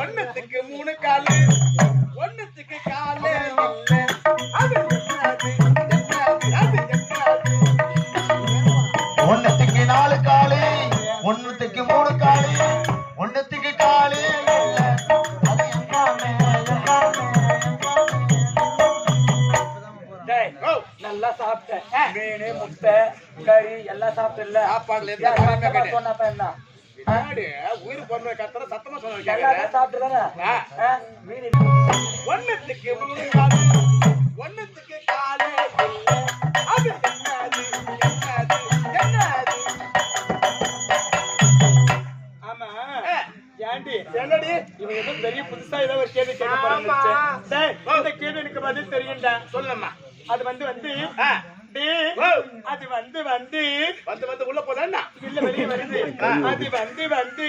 ஒண்ணுத்துக்கு 3 காலு ஒண்ணுத்துக்கு காலே அது ஒண்ணுத்துக்கு 4 காலு ஒண்ணுத்துக்கு 3 காலு ஒண்ணுத்துக்கு காலே நல்லா சாப்பிட்டேன் மீன் முட்டை கறி எல்லாம் சாப்பிட்டல சாப்பாடுல சொன்னப்ப என்ன உயிர் பொண்ணு கத்துற சத்தமா சொல்ல சாப்பிட்டுதானே மீன் ஒண்ணுத்துக்கு 3 காலு ஒண்ணுத்துக்கு காலே அது என்னது என்னது என்னது ஆமா ஏண்டி என்னடி இவங்க ஏதோ பெரிய புதுசா ஏதோ ஒரு கேள்வி கேட்க போறாங்க இந்த கேள்வி எனக்கு பதில் தெரியும்டா சொல்லம்மா அது வந்து அது வந்து உள்ள போதா இல்ல வெளியே வருது அது வந்து